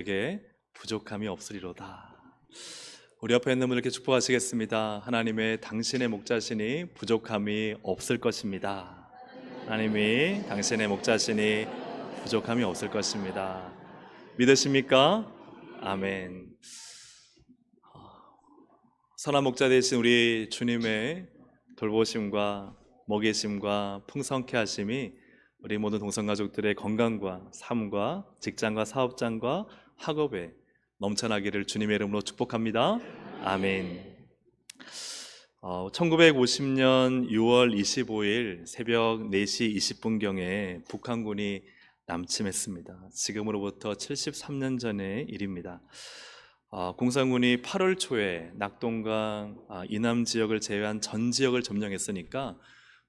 에게 부족함이 없으리로다. 우리 옆에 있는 분들께 축복하시겠습니다. 하나님의 당신의 목자시니 부족함이 없을 것입니다. 하나님이 당신의 목자시니 부족함이 없을 것입니다. 믿으십니까? 아멘. 선한 목자 되신 우리 주님의 돌보심과 먹이심과 풍성케 하심이 우리 모든 동성가족들의 건강과 삶과 직장과 사업장과 학업에 넘쳐나기를 주님의 이름으로 축복합니다. 아멘. 1950년 6월 25일 새벽 4시 20분경에 북한군이 남침했습니다. 지금으로부터 73년 전의 일입니다. 공산군이 8월 초에 낙동강 이남 지역을 제외한 전 지역을 점령했으니까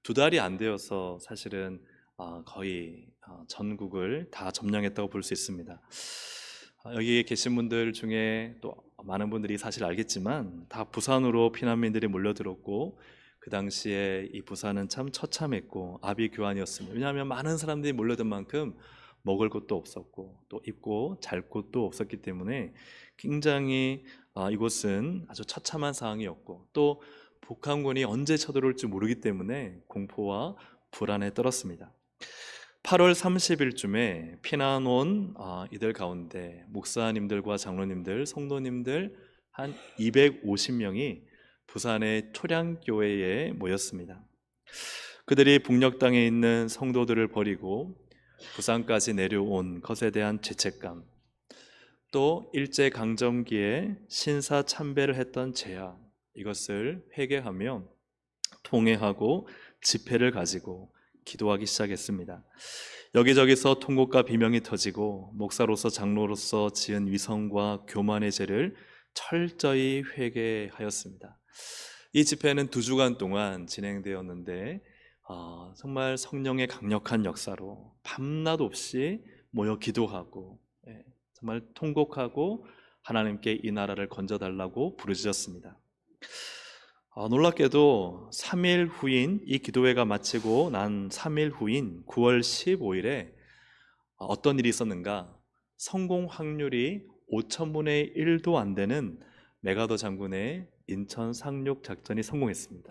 2달이 안 되어서 사실은 거의 전국을 다 점령했다고 볼 수 있습니다. 여기 계신 분들 중에 또 많은 분들이 사실 알겠지만 다 부산으로 피난민들이 몰려들었고, 그 당시에 이 부산은 참 처참했고 아비규환이었습니다. 왜냐하면 많은 사람들이 몰려든 만큼 먹을 것도 없었고 또 입고 잘 곳도 없었기 때문에 굉장히 이곳은 아주 처참한 상황이었고, 또 북한군이 언제 쳐들어올지 모르기 때문에 공포와 불안에 떨었습니다. 8월 30일쯤에 피난 온 이들 가운데 목사님들과 장로님들, 성도님들 한 250명이 부산의 초량교회에 모였습니다. 그들이 북녘 땅에 있는 성도들을 버리고 부산까지 내려온 것에 대한 죄책감, 또 일제강점기에 신사참배를 했던 죄악, 이것을 회개하며 통회하고 집회를 가지고 기도하기 시작했습니다. 여기저기서 통곡과 비명이 터지고 목사로서 장로로서 지은 위선과 교만의 죄를 철저히 회개하였습니다. 이 집회는 2주간 동안 진행되었는데 정말 성령의 강력한 역사로 밤낮 없이 모여 기도하고 정말 통곡하고 하나님께 이 나라를 건져달라고 부르짖었습니다. 놀랍게도 3일 후인 이 기도회가 마치고 난 3일 후인 9월 15일에 어떤 일이 있었는가? 성공 확률이 5,000분의 1도 안 되는 메가더 장군의 인천 상륙 작전이 성공했습니다.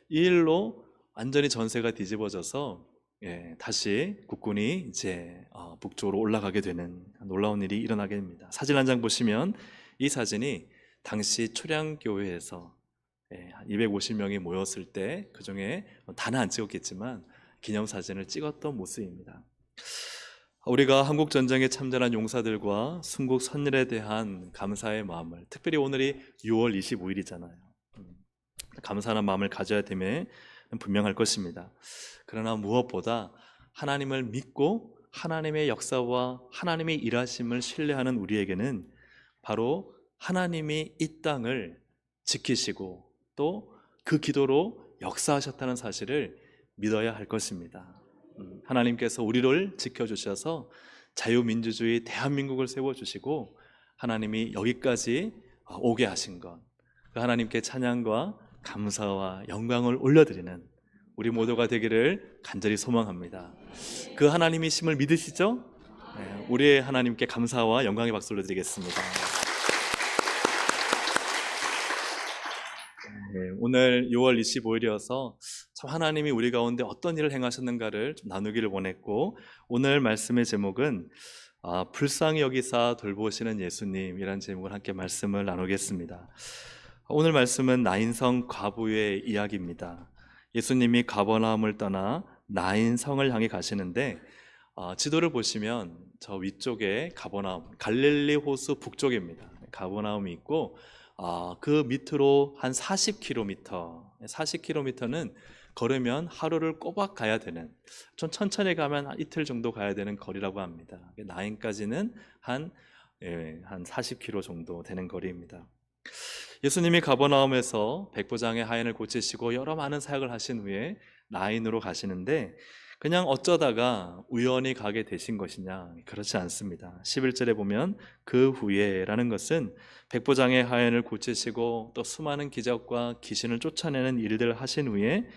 이 일로 완전히 전세가 뒤집어져서 다시 국군이 이제 북쪽으로 올라가게 되는 놀라운 일이 일어나게 됩니다. 사진 한 장 보시면 이 사진이 당시 초량교회에서 250명이 모였을 때, 그 중에 다는 안 찍었겠지만 기념사진을 찍었던 모습입니다. 우리가 한국전쟁에 참전한 용사들과 순국 선열에 대한 감사의 마음을, 특별히 오늘이 6월 25일이잖아요. 감사하는 마음을 가져야 됨에 분명할 것입니다. 그러나 무엇보다 하나님을 믿고 하나님의 역사와 하나님의 일하심을 신뢰하는 우리에게는 바로 하나님이 이 땅을 지키시고 또 그 기도로 역사하셨다는 사실을 믿어야 할 것입니다. 하나님께서 우리를 지켜주셔서 자유민주주의 대한민국을 세워주시고 하나님이 여기까지 오게 하신 것, 그 하나님께 찬양과 감사와 영광을 올려드리는 우리 모두가 되기를 간절히 소망합니다. 그 하나님이심을 믿으시죠? 우리의 하나님께 감사와 영광의 박수 올려드리겠습니다. 오늘 6월 25일이어서 참 하나님이 우리 가운데 어떤 일을 행하셨는가를 좀 나누기를 원했고, 오늘 말씀의 제목은 불쌍히 여기사 돌보시는 예수님이라는 제목을 함께 말씀을 나누겠습니다. 오늘 말씀은 나인성 과부의 이야기입니다. 예수님이 가버나움을 떠나 나인성을 향해 가시는데 지도를 보시면 저 위쪽에 가버나움, 갈릴리 호수 북쪽입니다. 가버나움이 있고 그 밑으로 한 40km는 걸으면 하루를 꼬박 가야 되는, 좀 천천히 가면 이틀 정도 가야 되는 거리라고 합니다. 나인까지는 한 40km 정도 되는 거리입니다. 예수님이 가버나움에서 백부장의 하인을 고치시고 여러 많은 사역을 하신 후에 나인으로 가시는데, 그냥 어쩌다가 우연히 가게 되신 것이냐? 그렇지 않습니다. 11절에 보면 그 후에 라는 것은 백부장의 하인을 고치시고 또 수많은 기적과 귀신을 쫓아내는 일들을 하신 후에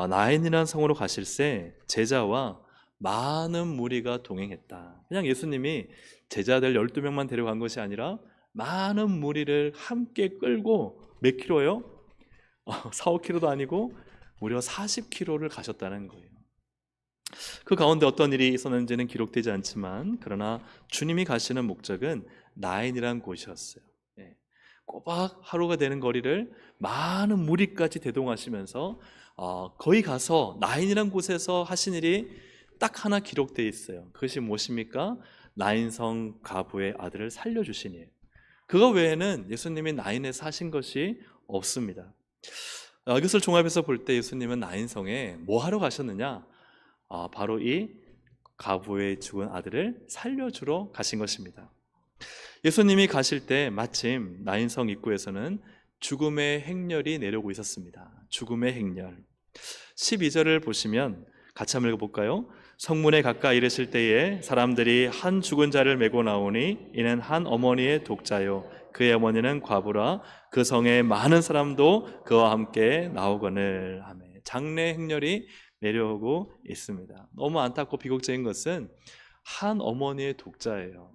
나인이라는 성으로 가실새 제자와 많은 무리가 동행했다. 그냥 예수님이 제자들 12명만 데려간 것이 아니라 많은 무리를 함께 끌고 몇 킬로요? 4, 5킬로도 아니고 무려 40킬로를 가셨다는 거예요. 그 가운데 어떤 일이 있었는지는 기록되지 않지만 그러나 주님이 가시는 목적은 나인이라는 곳이었어요. 예. 꼬박 하루가 되는 거리를 많은 무리까지 대동하시면서 거기 가서 나인이라는 곳에서 하신 일이 딱 하나 기록되어 있어요. 그것이 무엇입니까? 나인성 가부의 아들을 살려주신 일. 그거 외에는 예수님이 나인에서 하신 것이 없습니다. 이것을 종합해서 볼 때 예수님은 나인성에 뭐 하러 가셨느냐? 바로 이 가부의 죽은 아들을 살려주러 가신 것입니다. 예수님이 가실 때 마침 나인성 입구에서는 죽음의 행렬이 내려오고 있었습니다. 죽음의 행렬. 12절을 보시면 같이 한번 읽어볼까요? 성문에 가까이 이르실 때에 사람들이 한 죽은 자를 메고 나오니 이는 한 어머니의 독자요 그의 어머니는 과부라 그 성에 많은 사람도 그와 함께 나오거늘. 아멘. 장례 행렬이 내려오고 있습니다. 너무 안타깝고 비극적인 것은 한 어머니의 독자예요.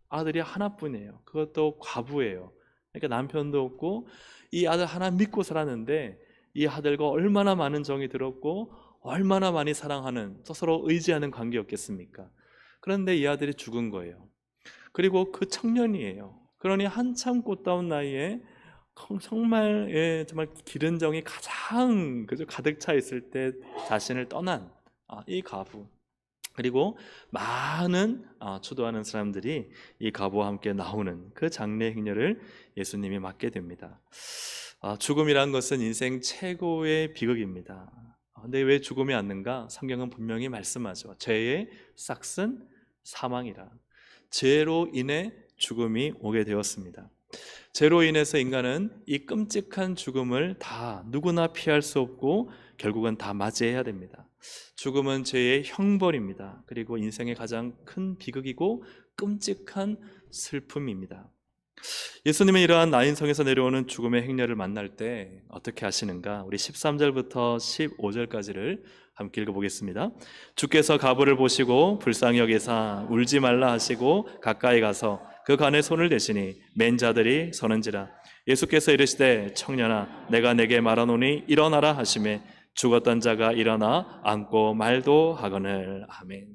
아들이 하나뿐이에요. 그것도 과부예요. 그러니까 남편도 없고 이 아들 하나 믿고 살았는데 이 아들과 얼마나 많은 정이 들었고 얼마나 많이 사랑하는, 서로 의지하는 관계였겠습니까? 그런데 이 아들이 죽은 거예요. 그리고 그 청년이에요. 그러니 한참 꽃다운 나이에 정말 기른 정이 가장 가득 차 있을 때 자신을 떠난 이 가부, 그리고 많은 추도하는 사람들이 이 가부와 함께 나오는 그 장례 행렬을 예수님이 맡게 됩니다. 죽음이란 것은 인생 최고의 비극입니다. 근데 왜 죽음이 왔는가? 성경은 분명히 말씀하죠. 죄의 싹은 사망이라. 죄로 인해 죽음이 오게 되었습니다. 죄로 인해서 인간은 이 끔찍한 죽음을 다 누구나 피할 수 없고 결국은 다 맞이해야 됩니다. 죽음은 죄의 형벌입니다. 그리고 인생의 가장 큰 비극이고 끔찍한 슬픔입니다. 예수님은 이러한 나인성에서 내려오는 죽음의 행렬을 만날 때 어떻게 하시는가? 우리 13절부터 15절까지를 함께 읽어보겠습니다. 주께서 가부를 보시고 불쌍히 여기사 울지 말라 하시고 가까이 가서 그 간에 손을 대시니 맨 자들이 서는지라. 예수께서 이르시되 청년아 내가 내게 말하노니 일어나라 하시매 죽었던 자가 일어나 앉고 말도 하거늘. 아멘.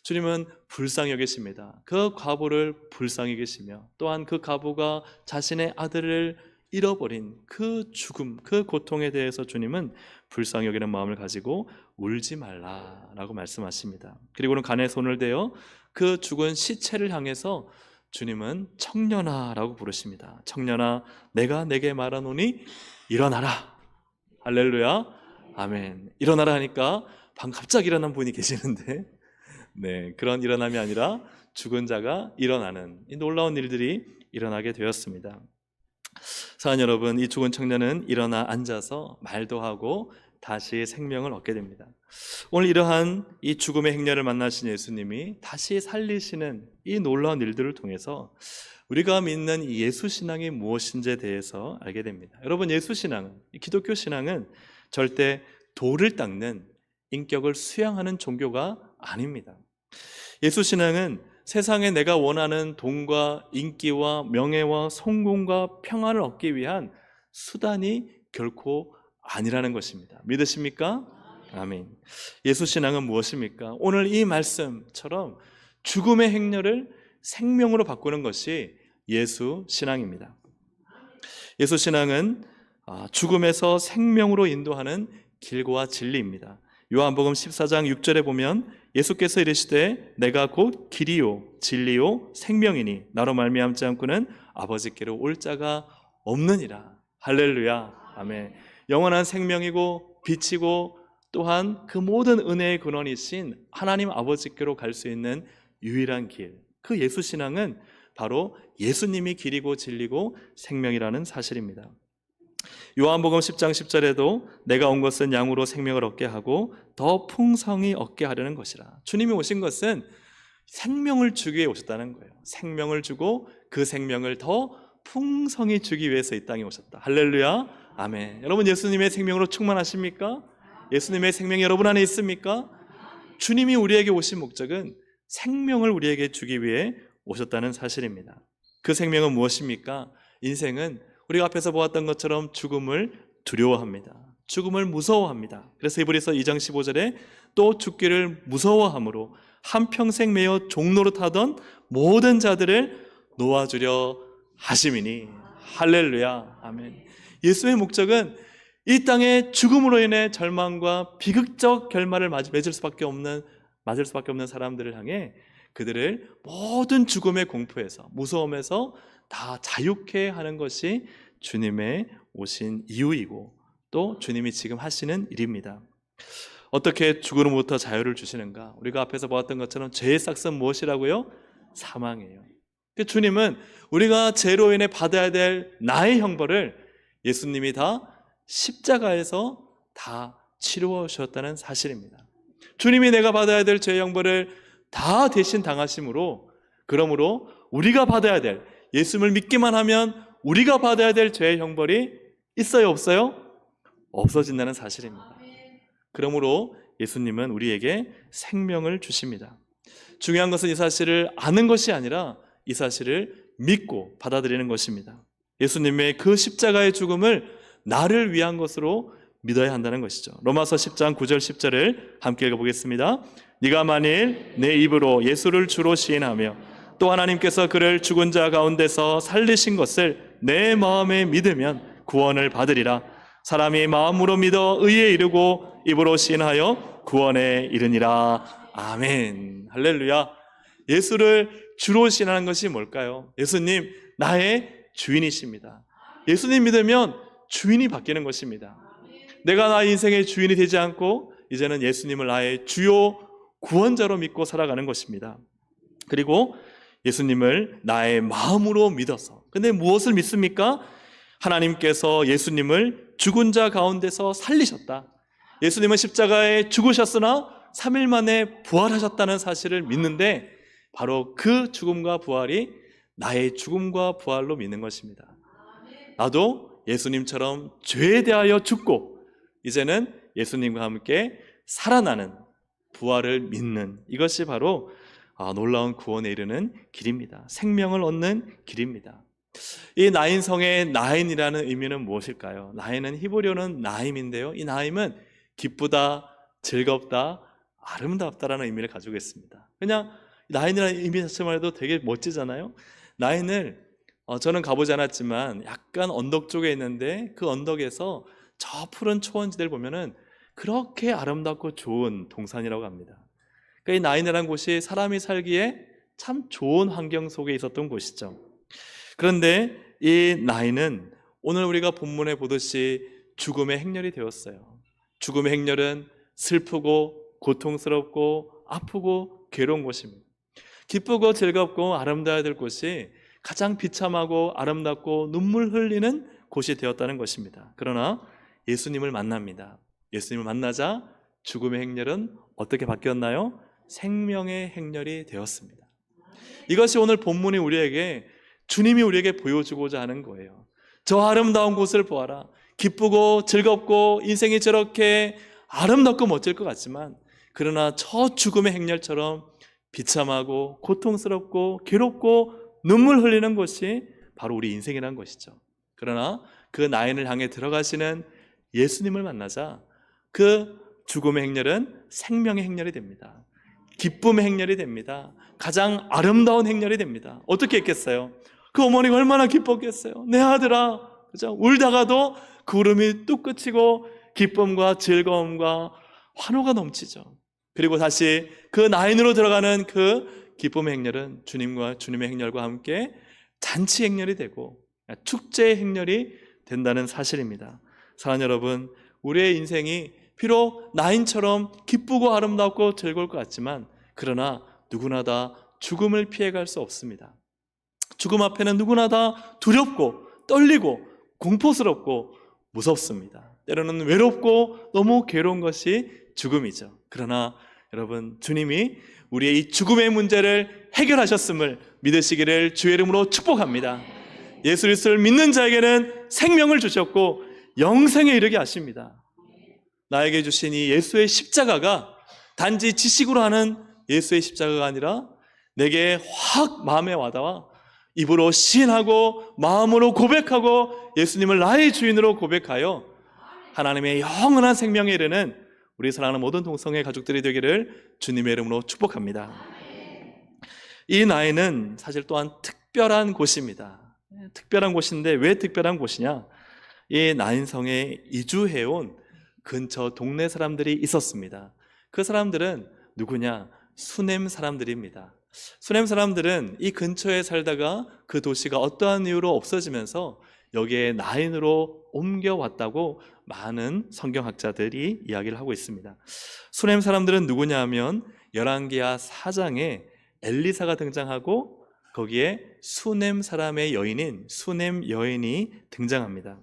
주님은 불쌍히 여기십니다. 그 과부를 불쌍히 여기시며 또한 그 과부가 자신의 아들을 잃어버린 그 죽음, 그 고통에 대해서 주님은 불쌍히 여기는 마음을 가지고 울지 말라라고 말씀하십니다. 그리고는 간에 손을 대어 그 죽은 시체를 향해서 주님은 청년아라고 부르십니다. 청년아 내가 내게 말하노니 일어나라. 할렐루야. 아멘. 일어나라 하니까 방금 갑자기 일어난 분이 계시는데 그런 일어남이 아니라 죽은 자가 일어나는 이 놀라운 일들이 일어나게 되었습니다. 사랑하는 여러분, 이 죽은 청년은 일어나 앉아서 말도 하고 다시 생명을 얻게 됩니다. 오늘 이러한 이 죽음의 행렬을 만나신 예수님이 다시 살리시는 이 놀라운 일들을 통해서 우리가 믿는 이 예수신앙이 무엇인지에 대해서 알게 됩니다. 여러분, 예수신앙은, 기독교 신앙은 절대 돌을 닦는 인격을 수양하는 종교가 아닙니다. 예수신앙은 세상에 내가 원하는 돈과 인기와 명예와 성공과 평안을 얻기 위한 수단이 결코 아니라는 것입니다. 믿으십니까? 아멘. 예수신앙은 무엇입니까? 오늘 이 말씀처럼 죽음의 행렬을 생명으로 바꾸는 것이 예수신앙입니다. 예수신앙은 죽음에서 생명으로 인도하는 길과 진리입니다. 요한복음 14장 6절에 보면 예수께서 이르시되 내가 곧 길이요 진리요 생명이니 나로 말미암지 않고는 아버지께로 올 자가 없느니라. 할렐루야. 아멘. 영원한 생명이고 빛이고 또한 그 모든 은혜의 근원이신 하나님 아버지께로 갈 수 있는 유일한 길, 그 예수신앙은 바로 예수님이 길이고 진리고 생명이라는 사실입니다. 요한복음 10장 10절에도 내가 온 것은 양으로 생명을 얻게 하고 더 풍성히 얻게 하려는 것이라. 주님이 오신 것은 생명을 주기 위해 오셨다는 거예요. 생명을 주고 그 생명을 더 풍성히 주기 위해서 이 땅에 오셨다. 할렐루야. 아멘. 여러분, 예수님의 생명으로 충만하십니까? 예수님의 생명이 여러분 안에 있습니까? 주님이 우리에게 오신 목적은 생명을 우리에게 주기 위해 오셨다는 사실입니다. 그 생명은 무엇입니까? 인생은 우리가 앞에서 보았던 것처럼 죽음을 두려워합니다. 죽음을 무서워합니다. 그래서 히브리서 2장 15절에 또 죽기를 무서워함으로 한평생 매여 종노릇하던 모든 자들을 놓아주려 하심이니. 할렐루야. 아멘. 예수의 목적은 이 땅에 죽음으로 인해 절망과 비극적 결말을 맞을 수밖에 없는 사람들을 향해 그들을 모든 죽음의 공포에서, 무서움에서 다 자유케 하는 것이 주님의 오신 이유이고 또 주님이 지금 하시는 일입니다. 어떻게 죽음으로부터 자유를 주시는가? 우리가 앞에서 보았던 것처럼 죄의 싹은 무엇이라고요? 사망이에요. 주님은 우리가 죄로 인해 받아야 될 나의 형벌을 예수님이 다 십자가에서 다 치루어 주셨다는 사실입니다. 주님이 내가 받아야 될 죄의 형벌을 다 대신 당하심으로, 그러므로 우리가 받아야 될, 예수님을 믿기만 하면 우리가 받아야 될 죄의 형벌이 있어요, 없어요? 없어진다는 사실입니다. 그러므로 예수님은 우리에게 생명을 주십니다. 중요한 것은 이 사실을 아는 것이 아니라 이 사실을 믿고 받아들이는 것입니다. 예수님의 그 십자가의 죽음을 나를 위한 것으로 믿어야 한다는 것이죠. 로마서 10장 9절 10절을 함께 읽어보겠습니다. 네가 만일 내 입으로 예수를 주로 시인하며 또 하나님께서 그를 죽은 자 가운데서 살리신 것을 내 마음에 믿으면 구원을 받으리라. 사람이 마음으로 믿어 의에 이르고 입으로 시인하여 구원에 이르니라. 아멘. 할렐루야. 예수를 주로 시인하는 것이 뭘까요? 예수님 나의 주인이십니다. 예수님 믿으면 주인이 바뀌는 것입니다. 내가 나의 인생의 주인이 되지 않고 이제는 예수님을 나의 주요 구원자로 믿고 살아가는 것입니다. 그리고 예수님을 나의 마음으로 믿어서, 근데 무엇을 믿습니까? 하나님께서 예수님을 죽은 자 가운데서 살리셨다. 예수님은 십자가에 죽으셨으나 3일 만에 부활하셨다는 사실을 믿는데 바로 그 죽음과 부활이 나의 죽음과 부활로 믿는 것입니다. 나도 예수님처럼 죄에 대하여 죽고 이제는 예수님과 함께 살아나는 부활을 믿는, 이것이 바로 놀라운 구원에 이르는 길입니다. 생명을 얻는 길입니다. 이 나인성의 나인이라는 의미는 무엇일까요? 나인은 히브리어는 나임인데요, 이 나임은 기쁘다, 즐겁다, 아름답다라는 의미를 가지고 있습니다. 그냥 나인이라는 의미 자체만 해도 되게 멋지잖아요. 나인을 저는 가보지 않았지만 약간 언덕 쪽에 있는데 그 언덕에서 저 푸른 초원지대를 보면은 그렇게 아름답고 좋은 동산이라고 합니다. 그러니까 이 나인이라는 곳이 사람이 살기에 참 좋은 환경 속에 있었던 곳이죠. 그런데 이 나인은 오늘 우리가 본문에 보듯이 죽음의 행렬이 되었어요. 죽음의 행렬은 슬프고 고통스럽고 아프고 괴로운 곳입니다. 기쁘고 즐겁고 아름다워야 될 곳이 가장 비참하고 아름답고 눈물 흘리는 곳이 되었다는 것입니다. 그러나 예수님을 만납니다. 예수님을 만나자 죽음의 행렬은 어떻게 바뀌었나요? 생명의 행렬이 되었습니다. 이것이 오늘 본문이 주님이 우리에게 보여주고자 하는 거예요. 저 아름다운 곳을 보아라. 기쁘고 즐겁고 인생이 저렇게 아름답고 멋질 것 같지만 그러나 저 죽음의 행렬처럼 비참하고 고통스럽고 괴롭고 눈물 흘리는 것이 바로 우리 인생이라는 것이죠. 그러나 그 나인을 향해 들어가시는 예수님을 만나자 그 죽음의 행렬은 생명의 행렬이 됩니다. 기쁨의 행렬이 됩니다. 가장 아름다운 행렬이 됩니다. 어떻게 했겠어요? 그 어머니가 얼마나 기뻤겠어요. 내 아들아, 그죠? 울다가도 그 울음이 뚝 그치고 기쁨과 즐거움과 환호가 넘치죠. 그리고 다시 그 나인으로 들어가는 그 기쁨의 행렬은 주님의 행렬과 함께 잔치 행렬이 되고 축제의 행렬이 된다는 사실입니다. 사랑하는 여러분, 우리의 인생이 비록 나인처럼 기쁘고 아름답고 즐거울 것 같지만 그러나 누구나 다 죽음을 피해갈 수 없습니다. 죽음 앞에는 누구나 다 두렵고 떨리고 공포스럽고 무섭습니다. 때로는 외롭고 너무 괴로운 것이 죽음이죠. 그러나 여러분, 주님이 우리의 이 죽음의 문제를 해결하셨음을 믿으시기를 주의 이름으로 축복합니다. 예수 그리스도를 믿는 자에게는 생명을 주셨고 영생에 이르게 하십니다. 나에게 주신 이 예수의 십자가가 단지 지식으로 하는 예수의 십자가가 아니라 내게 확 마음에 와닿아 입으로 시인하고 마음으로 고백하고 예수님을 나의 주인으로 고백하여 하나님의 영원한 생명에 이르는 우리 사랑하는 모든 동성애 가족들이 되기를 주님의 이름으로 축복합니다. 이 나인은 사실 또한 특별한 곳입니다. 특별한 곳인데 왜 특별한 곳이냐? 이 나인성에 이주해온 근처 동네 사람들이 있었습니다. 그 사람들은 누구냐? 수넴 사람들입니다. 수넴 사람들은 이 근처에 살다가 그 도시가 어떠한 이유로 없어지면서 여기에 나인으로 옮겨왔다고 많은 성경학자들이 이야기를 하고 있습니다. 수넴 사람들은 누구냐 하면 열왕기하 4장에 엘리사가 등장하고 거기에 수넴 사람의 여인인 수넴 여인이 등장합니다.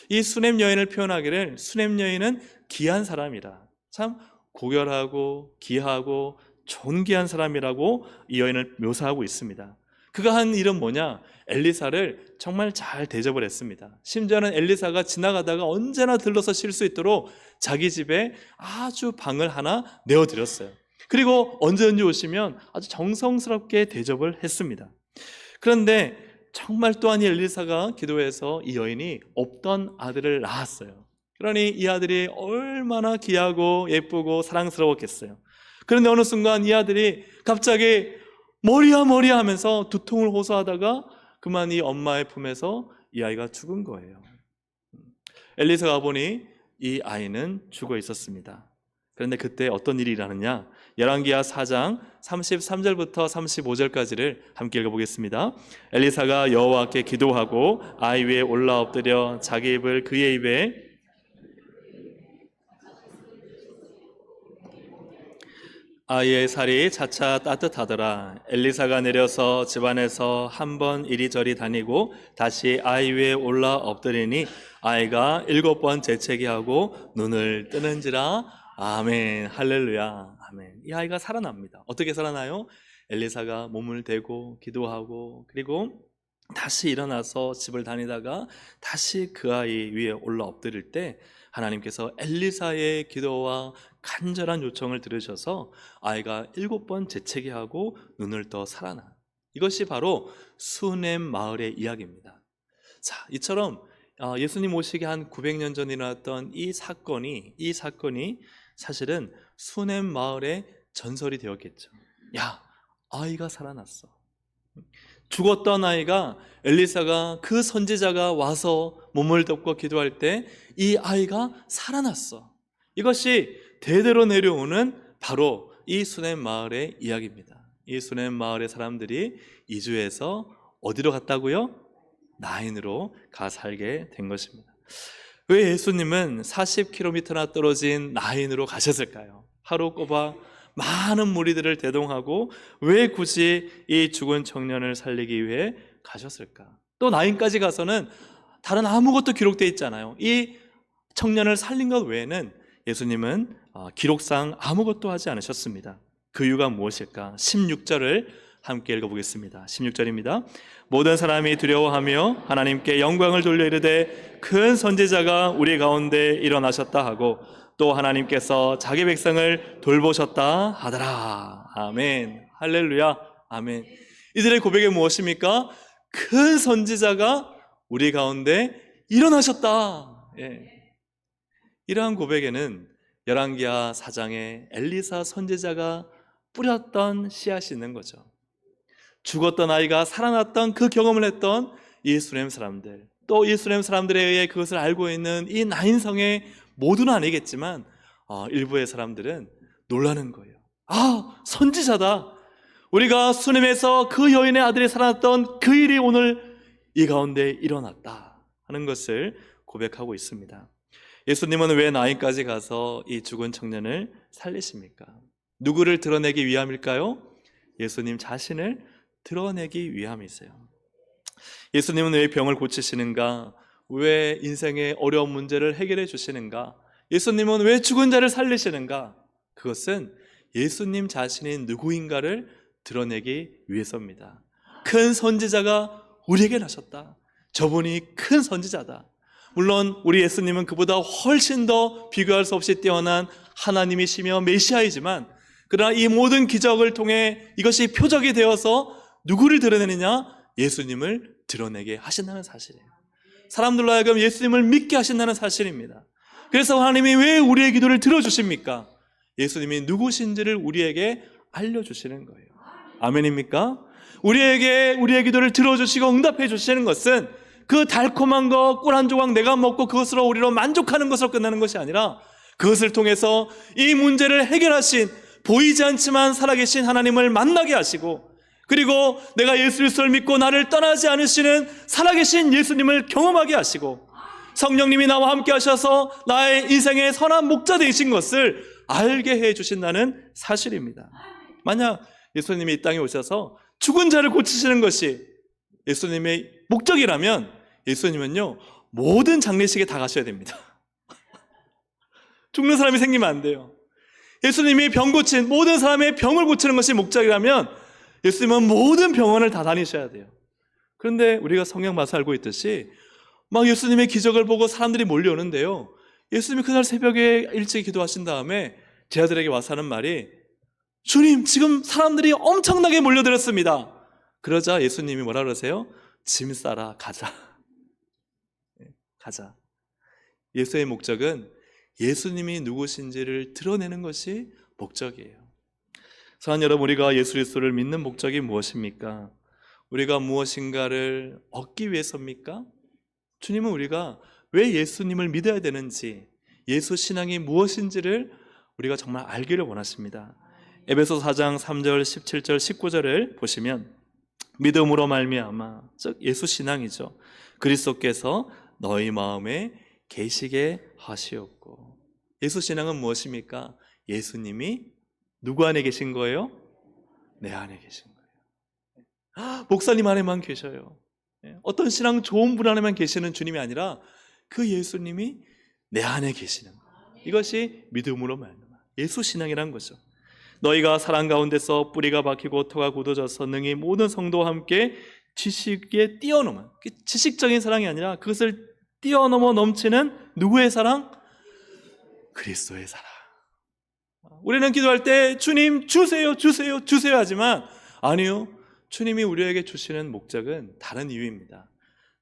이 수넴 여인을 표현하기를 수넴 여인은 귀한 사람이라, 참 고결하고 귀하고 존귀한 사람이라고 이 여인을 묘사하고 있습니다. 그가 한 일은 뭐냐? 엘리사를 정말 잘 대접을 했습니다. 심지어는 엘리사가 지나가다가 언제나 들러서 쉴 수 있도록 자기 집에 아주 방을 하나 내어드렸어요. 그리고 언제든지 오시면 아주 정성스럽게 대접을 했습니다. 그런데 정말 또한 이 엘리사가 기도해서 이 여인이 없던 아들을 낳았어요. 그러니 이 아들이 얼마나 귀하고 예쁘고 사랑스러웠겠어요. 그런데 어느 순간 이 아들이 갑자기 머리야 머리야 하면서 두통을 호소하다가 그만 이 엄마의 품에서 이 아이가 죽은 거예요. 엘리사가 보니 이 아이는 죽어 있었습니다. 그런데 그때 어떤 일이 일어나느냐? 열왕기하 4장 33절부터 35절까지를 함께 읽어보겠습니다. 엘리사가 여호와께 기도하고 아이 위에 올라 엎드려 자기 입을 그의 입에 아이의 살이 차차 따뜻하더라. 엘리사가 내려서 집안에서 한 번 이리저리 다니고 다시 아이 위에 올라 엎드리니 아이가 7번 재채기하고 눈을 뜨는지라. 아멘. 할렐루야. 아멘. 이 아이가 살아납니다. 어떻게 살아나요? 엘리사가 몸을 대고 기도하고 그리고 다시 일어나서 집을 다니다가 다시 그 아이 위에 올라 엎드릴 때 하나님께서 엘리사의 기도와 간절한 요청을 들으셔서 아이가 7번 재채기하고 눈을 떠 살아나. 이것이 바로 수넴 마을의 이야기입니다. 자, 이처럼 예수님 오시기 한 900년 전에 일어났던 이 사건이 사실은 수넴 마을의 전설이 되었겠죠. 야, 아이가 살아났어. 죽었던 아이가 엘리사가 그 선지자가 와서 몸을 덮고 기도할 때 이 아이가 살아났어. 이것이 대대로 내려오는 바로 이 수넴 마을의 이야기입니다. 이 수넴 마을의 사람들이 이주해서 어디로 갔다고요? 나인으로 가 살게 된 것입니다. 왜 예수님은 40km나 떨어진 나인으로 가셨을까요? 하루 꼬박 많은 무리들을 대동하고 왜 굳이 이 죽은 청년을 살리기 위해 가셨을까? 또 나인까지 가서는 다른 아무것도 기록되어 있잖아요. 이 청년을 살린 것 외에는 예수님은 기록상 아무것도 하지 않으셨습니다. 그 이유가 무엇일까? 16절을 함께 읽어보겠습니다. 16절입니다. 모든 사람이 두려워하며 하나님께 영광을 돌려 이르되 큰 선지자가 우리 가운데 일어나셨다 하고 또 하나님께서 자기 백성을 돌보셨다 하더라. 아멘. 할렐루야. 아멘. 이들의 고백이 무엇입니까? 큰 선지자가 우리 가운데 일어나셨다. 예. 이러한 고백에는 열왕기하 4장에 엘리사 선지자가 뿌렸던 씨앗이 있는 거죠. 죽었던 아이가 살아났던 그 경험을 했던 이 수넴 사람들, 또 이 수넴 사람들에 의해 그것을 알고 있는 이 나인성의 모두는 아니겠지만 일부의 사람들은 놀라는 거예요. 아, 선지자다. 우리가 수넴에서 그 여인의 아들이 살아났던 그 일이 오늘 이 가운데 일어났다 하는 것을 고백하고 있습니다. 예수님은 왜 나인까지 가서 이 죽은 청년을 살리십니까? 누구를 드러내기 위함일까요? 예수님 자신을 드러내기 위함이세요. 예수님은 왜 병을 고치시는가? 왜 인생의 어려운 문제를 해결해 주시는가? 예수님은 왜 죽은 자를 살리시는가? 그것은 예수님 자신이 누구인가를 드러내기 위해서입니다. 큰 선지자가 우리에게 나셨다. 저분이 큰 선지자다. 물론 우리 예수님은 그보다 훨씬 더 비교할 수 없이 뛰어난 하나님이시며 메시아이지만 그러나 이 모든 기적을 통해 이것이 표적이 되어서 누구를 드러내느냐? 예수님을 드러내게 하신다는 사실이에요. 사람들로 하여금 예수님을 믿게 하신다는 사실입니다. 그래서 하나님이 왜 우리의 기도를 들어주십니까? 예수님이 누구신지를 우리에게 알려주시는 거예요. 아멘입니까? 우리의 기도를 들어주시고 응답해 주시는 것은 그 달콤한 거 꿀 한 조각 내가 먹고 그것으로 우리로 만족하는 것으로 끝나는 것이 아니라 그것을 통해서 이 문제를 해결하신 보이지 않지만 살아계신 하나님을 만나게 하시고, 그리고 내가 예수 그리스도를 믿고 나를 떠나지 않으시는 살아계신 예수님을 경험하게 하시고, 성령님이 나와 함께 하셔서 나의 인생의 선한 목자 되신 것을 알게 해 주신다는 사실입니다. 만약 예수님이 이 땅에 오셔서 죽은 자를 고치시는 것이 예수님의 목적이라면 예수님은요, 모든 장례식에 다 가셔야 됩니다. 죽는 사람이 생기면 안 돼요. 예수님이 병 고친 모든 사람의 병을 고치는 것이 목적이라면 예수님은 모든 병원을 다 다니셔야 돼요. 그런데 우리가 성경 봐서 알고 있듯이 막 예수님의 기적을 보고 사람들이 몰려오는데요, 예수님이 그날 새벽에 일찍 기도하신 다음에 제자들에게 와서 하는 말이, 주님, 지금 사람들이 엄청나게 몰려들었습니다. 그러자 예수님이 뭐라 그러세요? 짐 싸라, 가자. 가자. 예수의 목적은 예수님이 누구신지를 드러내는 것이 목적이에요. 사랑하는 여러분, 우리가 예수 그리스도를 믿는 목적이 무엇입니까? 우리가 무엇인가를 얻기 위해서입니까? 주님은 우리가 왜 예수님을 믿어야 되는지, 예수 신앙이 무엇인지를 우리가 정말 알기를 원하십니다. 에베소 4장 3절, 17절, 19절을 보시면 믿음으로 말미암아, 즉 예수 신앙이죠. 그리스도께서 너희 마음에 계시게 하시었고. 예수 신앙은 무엇입니까? 예수님이 누구 안에 계신 거예요? 내 안에 계신 거예요. 목사님 안에만 계셔요. 어떤 신앙 좋은 분 안에만 계시는 주님이 아니라 그 예수님이 내 안에 계시는 거예요. 이것이 믿음으로 말미암아 예수 신앙이라는 거죠. 너희가 사랑 가운데서 뿌리가 박히고 토가 굳어져서 능히 모든 성도와 함께 지식에 뛰어넘은, 지식적인 사랑이 아니라 그것을 뛰어넘어 넘치는 누구의 사랑? 그리스도의 사랑. 우리는 기도할 때 주님 주세요, 주세요, 주세요 하지만 아니요, 주님이 우리에게 주시는 목적은 다른 이유입니다.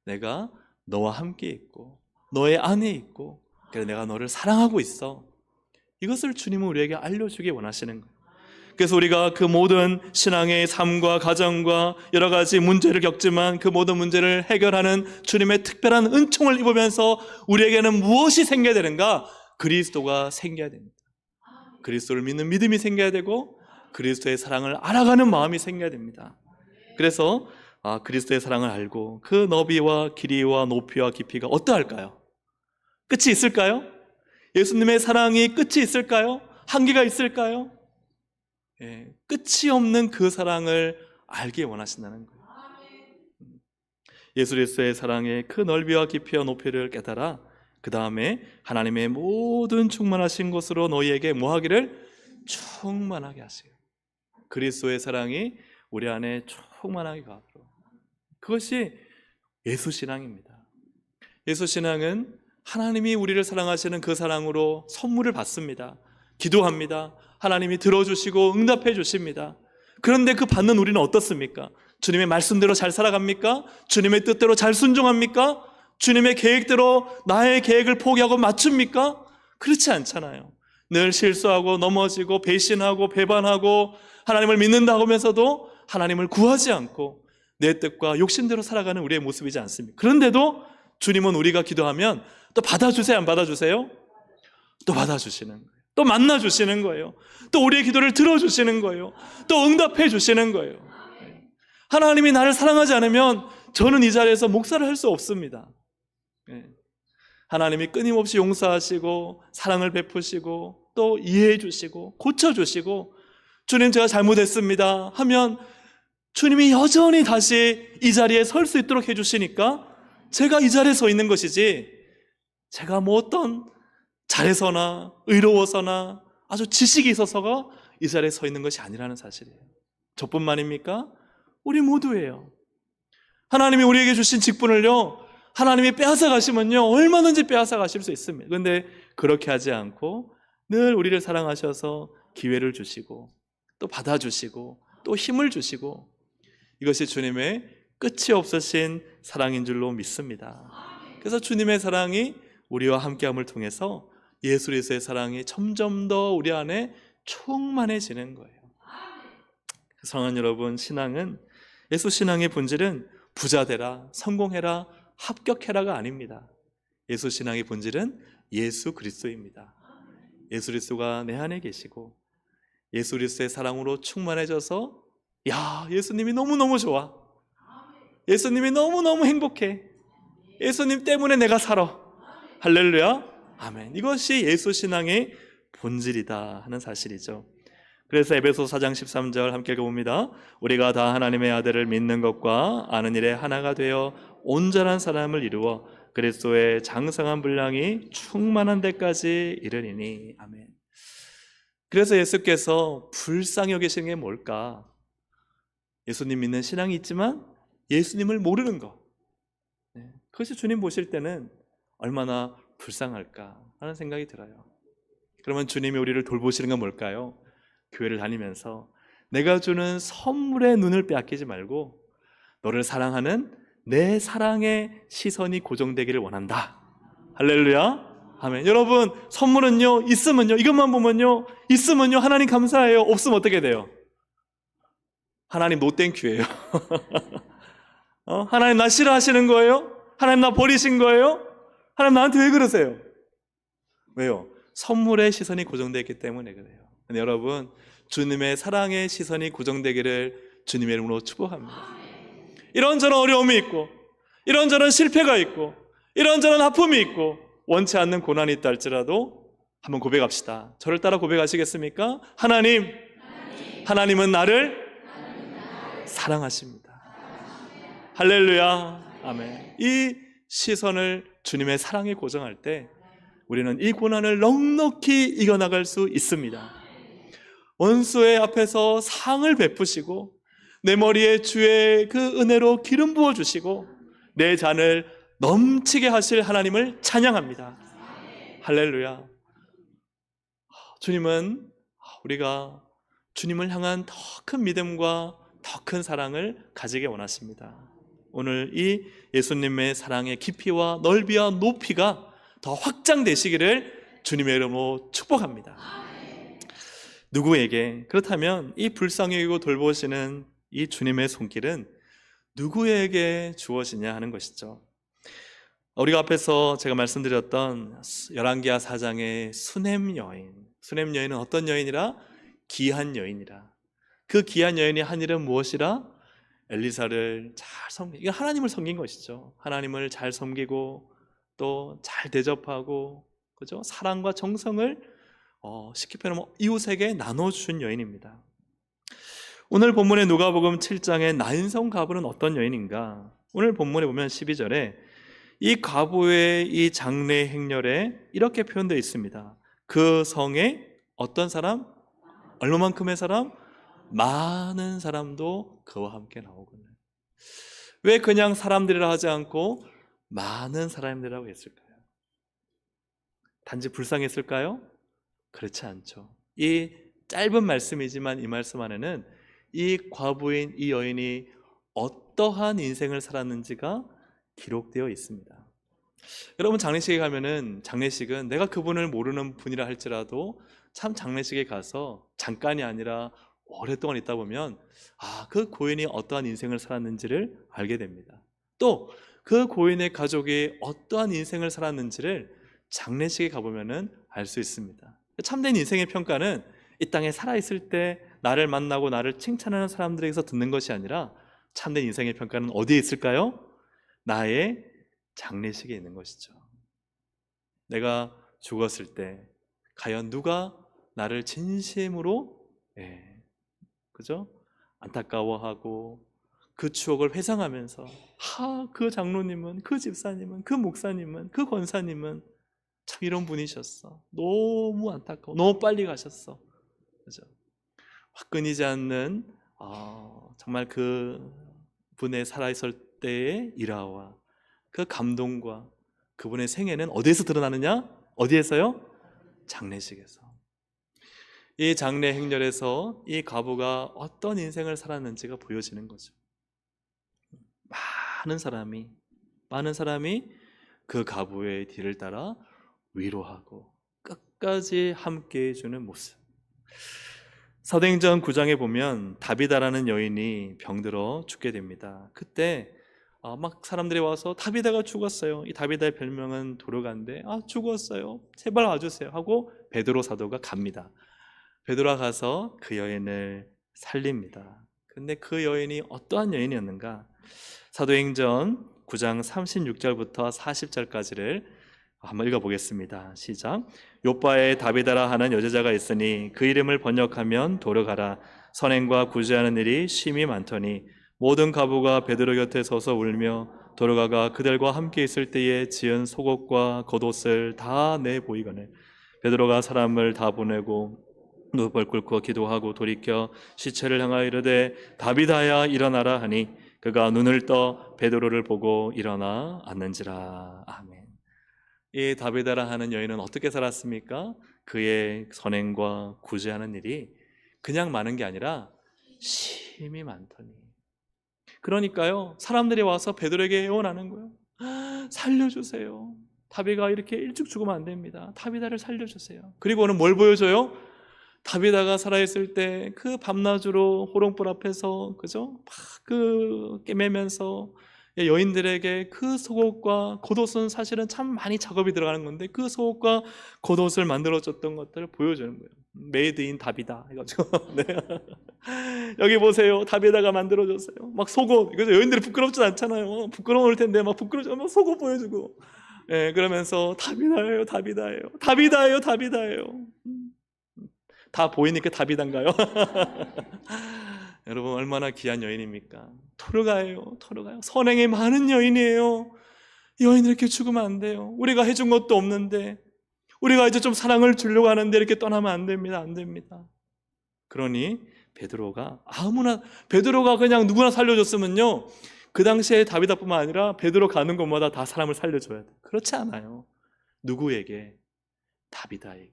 내가 너와 함께 있고 너의 안에 있고, 그래서 내가 너를 사랑하고 있어. 이것을 주님은 우리에게 알려주기 원하시는 거예요. 그래서 우리가 그 모든 신앙의 삶과 가정과 여러 가지 문제를 겪지만 그 모든 문제를 해결하는 주님의 특별한 은총을 입으면서 우리에게는 무엇이 생겨야 되는가? 그리스도가 생겨야 됩니다. 그리스도를 믿는 믿음이 생겨야 되고 그리스도의 사랑을 알아가는 마음이 생겨야 됩니다. 그래서 그리스도의 사랑을 알고 그 너비와 길이와 높이와 깊이가 어떠할까요? 끝이 있을까요? 예수님의 사랑이 끝이 있을까요? 한계가 있을까요? 끝이 없는 그 사랑을 알기 원하신다는 거예요. 예수 그리스도의 사랑의 그 넓이와 깊이와 높이를 깨달아 그 다음에 하나님의 모든 충만하신 것으로 너희에게 뭐하기를? 충만하게 하세요. 그리스도의 사랑이 우리 안에 충만하게 가도록. 그것이 예수 신앙입니다. 예수 신앙은 하나님이 우리를 사랑하시는 그 사랑으로 선물을 받습니다. 기도합니다. 하나님이 들어주시고 응답해 주십니다. 그런데 그 받는 우리는 어떻습니까? 주님의 말씀대로 잘 살아갑니까? 주님의 뜻대로 잘 순종합니까? 주님의 계획대로 나의 계획을 포기하고 맞춥니까? 그렇지 않잖아요. 늘 실수하고 넘어지고 배신하고 배반하고 하나님을 믿는다고 하면서도 하나님을 구하지 않고 내 뜻과 욕심대로 살아가는 우리의 모습이지 않습니까? 그런데도 주님은 우리가 기도하면 또 받아주세요, 안 받아주세요? 또 받아주시는 거예요. 또 만나주시는 거예요. 또 우리의 기도를 들어주시는 거예요. 또 응답해 주시는 거예요. 하나님이 나를 사랑하지 않으면 저는 이 자리에서 목사를 할 수 없습니다. 하나님이 끊임없이 용서하시고 사랑을 베푸시고 또 이해해 주시고 고쳐주시고, 주님 제가 잘못했습니다 하면 주님이 여전히 다시 이 자리에 설 수 있도록 해주시니까 제가 이 자리에 서 있는 것이지, 제가 뭐 어떤 잘해서나 의로워서나 아주 지식이 있어서가 이 자리에 서 있는 것이 아니라는 사실이에요. 저뿐만입니까? 우리 모두예요. 하나님이 우리에게 주신 직분을요, 하나님이 빼앗아 가시면요 얼마든지 빼앗아 가실 수 있습니다. 그런데 그렇게 하지 않고 늘 우리를 사랑하셔서 기회를 주시고 또 받아주시고 또 힘을 주시고, 이것이 주님의 끝이 없으신 사랑인 줄로 믿습니다. 그래서 주님의 사랑이 우리와 함께함을 통해서 예수 그리스도의 사랑이 점점 더 우리 안에 충만해지는 거예요. 사랑하는 여러분, 신앙은, 예수 신앙의 본질은 부자 되라, 성공해라, 합격해라가 아닙니다. 예수 신앙의 본질은 예수 그리스도입니다. 예수 그리스도가 내 안에 계시고 예수 그리스도의 사랑으로 충만해져서, 야, 예수님이 너무너무 좋아, 예수님이 너무너무 행복해, 예수님 때문에 내가 살아, 할렐루야, 아멘. 이것이 예수 신앙의 본질이다 하는 사실이죠. 그래서 에베소 4장 13절 함께 읽어봅니다. 우리가 다 하나님의 아들을 믿는 것과 아는 일에 하나가 되어 온전한 사람을 이루어 그리스도의 장성한 분량이 충만한 데까지 이르리니, 아멘. 그래서 예수께서 불쌍히 여기시는 게 뭘까? 예수님 믿는 신앙이 있지만 예수님을 모르는 것, 그것이 주님 보실 때는 얼마나 불쌍할까 하는 생각이 들어요. 그러면 주님이 우리를 돌보시는 건 뭘까요? 교회를 다니면서 내가 주는 선물에 눈을 빼앗기지 말고 너를 사랑하는 내 사랑의 시선이 고정되기를 원한다. 할렐루야, 아멘. 여러분, 선물은요, 있으면요, 이것만 보면요, 있으면요 하나님 감사해요. 없으면 어떻게 돼요? 하나님 노 땡큐예요. 하나님 나 싫어하시는 거예요? 하나님 나 버리신 거예요? 하나님 나한테 왜 그러세요? 왜요? 선물의 시선이 고정되어 있기 때문에 그래요. 근데 여러분, 주님의 사랑의 시선이 고정되기를 주님의 이름으로 축복합니다. 이런저런 어려움이 있고, 이런저런 실패가 있고, 이런저런 아픔이 있고, 원치 않는 고난이 있다 할지라도 한번 고백합시다. 저를 따라 고백하시겠습니까? 하나님은 나를 사랑하십니다. 할렐루야, 아멘. 이 시선을 주님의 사랑에 고정할 때 우리는 이 고난을 넉넉히 이겨나갈 수 있습니다. 원수의 앞에서 상을 베푸시고 내 머리에 주의 그 은혜로 기름 부어주시고 내 잔을 넘치게 하실 하나님을 찬양합니다. 할렐루야. 주님은 우리가 주님을 향한 더 큰 믿음과 더 큰 사랑을 가지게 원하십니다. 오늘 이 예수님의 사랑의 깊이와 넓이와 높이가 더 확장되시기를 주님의 이름으로 축복합니다. 누구에게, 그렇다면 이 불쌍히 여기고 돌보시는 이 주님의 손길은 누구에게 주어지냐 하는 것이죠. 우리가 앞에서 제가 말씀드렸던 열왕기하 4장의 수넴 여인은 어떤 여인이라? 귀한 여인이라. 그 귀한 여인이 한 일은 무엇이라? 엘리사를 잘 섬기, 이게 하나님을 섬긴 것이죠. 하나님을 잘 섬기고 또 잘 대접하고, 그죠? 사랑과 정성을 쉽게 표현하면 이웃에게 나눠준 여인입니다. 오늘 본문의 누가복음 7장의 나인성 과부는 어떤 여인인가? 오늘 본문에 보면 12절에 이 과부의 이 장례 행렬에 이렇게 표현되어 있습니다. 그 성에 어떤 사람? 얼마만큼의 사람? 많은 사람도 그와 함께 나오거든요. 왜 그냥 사람들이라 하지 않고 많은 사람들이라고 했을까요? 단지 불쌍했을까요? 그렇지 않죠. 이 짧은 말씀이지만 이 말씀 안에는 이 과부인 이 여인이 어떠한 인생을 살았는지가 기록되어 있습니다. 여러분, 장례식에 가면은, 장례식은 내가 그분을 모르는 분이라 할지라도 참 장례식에 가서 잠깐이 아니라 오랫동안 있다 보면 그 고인이 어떠한 인생을 살았는지를 알게 됩니다. 또 그 고인의 가족이 어떠한 인생을 살았는지를 장례식에 가보면 알 수 있습니다. 참된 인생의 평가는 이 땅에 살아있을 때 나를 만나고 나를 칭찬하는 사람들에게서 듣는 것이 아니라 참된 인생의 평가는 어디에 있을까요? 나의 장례식에 있는 것이죠. 내가 죽었을 때 과연 누가 나를 진심으로 그죠? 안타까워하고 그 추억을 회상하면서 그 장로님은, 그 집사님은, 그 목사님은, 그 권사님은 참 이런 분이셨어. 너무 안타까워. 너무 빨리 가셨어. 그죠? 확 끊이지 않는 정말 그 분의 살아있을 때의 일화와 그 감동과 그분의 생애는 어디에서 드러나느냐? 어디에서요? 장례식에서. 이 장례 행렬에서 이 과부가 어떤 인생을 살았는지가 보여지는 거죠. 많은 사람이 그 과부의 뒤를 따라 위로하고 끝까지 함께 해주는 모습. 사도행전 9장에 보면 다비다라는 여인이 병들어 죽게 됩니다. 그때 막 사람들이 와서 다비다가 죽었어요. 이 다비다의 별명은 도르가인데 죽었어요. 제발 와주세요 하고 베드로 사도가 갑니다. 베드로가 가서 그 여인을 살립니다. 근데 그 여인이 어떠한 여인이었는가? 사도행전 9장 36절부터 40절까지를 한번 읽어보겠습니다. 시작. 요바에 다비다라 하는 여제자가 있으니 그 이름을 번역하면 도르가라. 선행과 구제하는 일이 심히 많더니 모든 과부가 베드로 곁에 서서 울며 도르가가 그들과 함께 있을 때에 지은 속옷과 겉옷을 다 내보이거늘 베드로가 사람을 다 보내고 무릎을 꿇고 기도하고 돌이켜 시체를 향하여 이르되 다비다야 일어나라 하니 그가 눈을 떠 베드로를 보고 일어나 앉는지라. 아멘. 이 다비다라 하는 여인은 어떻게 살았습니까? 그의 선행과 구제하는 일이 그냥 많은 게 아니라 심히 많더니. 그러니까요, 사람들이 와서 베드로에게 애원하는 거예요. 살려주세요. 다비가 이렇게 일찍 죽으면 안 됩니다. 다비다를 살려주세요. 그리고는 뭘 보여줘요? 다비다가 살아있을 때 그 밤낮으로 호롱불 앞에서 그죠? 막 깨매면서 여인들에게 그 속옷과 겉옷은 사실은 참 많이 작업이 들어가는 건데 그 속옷과 겉옷을 만들어줬던 것들을 보여주는 거예요. 메이드 인 다비다 해가지고 네. 여기 보세요, 다비다가 만들어줬어요. 막 속옷, 그죠? 여인들이 부끄럽지 않잖아요. 부끄러울 텐데 막 부끄러워 막 속옷 보여주고, 예, 그러면서 다비다예요, 다비다예요, 다비다예요, 다비다예요. 다 보이니까 다비단가요? 여러분 얼마나 귀한 여인입니까? 토르가예요. 토르가요. 선행이 많은 여인이에요. 여인 이렇게 죽으면 안 돼요. 우리가 해준 것도 없는데 우리가 이제 좀 사랑을 주려고 하는데 이렇게 떠나면 안 됩니다. 안 됩니다. 그러니 베드로가 그냥 누구나 살려줬으면요, 그 당시에 다비다뿐만 아니라 베드로 가는 곳마다 다 사람을 살려줘야 돼요. 그렇지 않아요. 누구에게? 다비다에게.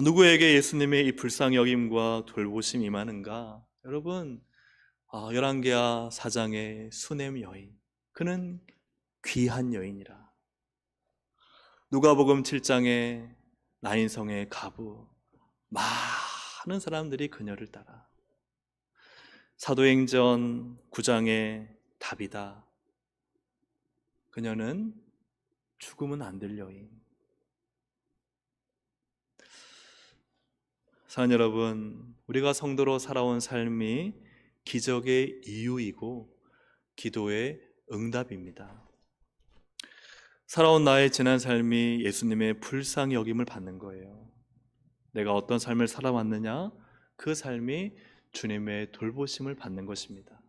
누구에게 예수님의 이 불쌍히 여김과 돌보심이 임하는가? 여러분, 열왕기하 4장의 수넴 여인, 그는 귀한 여인이라. 누가복음 7장의 나인성의 과부, 많은 사람들이 그녀를 따라. 사도행전 9장의 다비다, 그녀는 죽으면 안 될 여인. 사랑하는 여러분, 우리가 성도로 살아온 삶이 기적의 이유이고 기도의 응답입니다. 살아온 나의 지난 삶이 예수님의 불쌍히 여김을 받는 거예요. 내가 어떤 삶을 살아왔느냐, 그 삶이 주님의 돌보심을 받는 것입니다.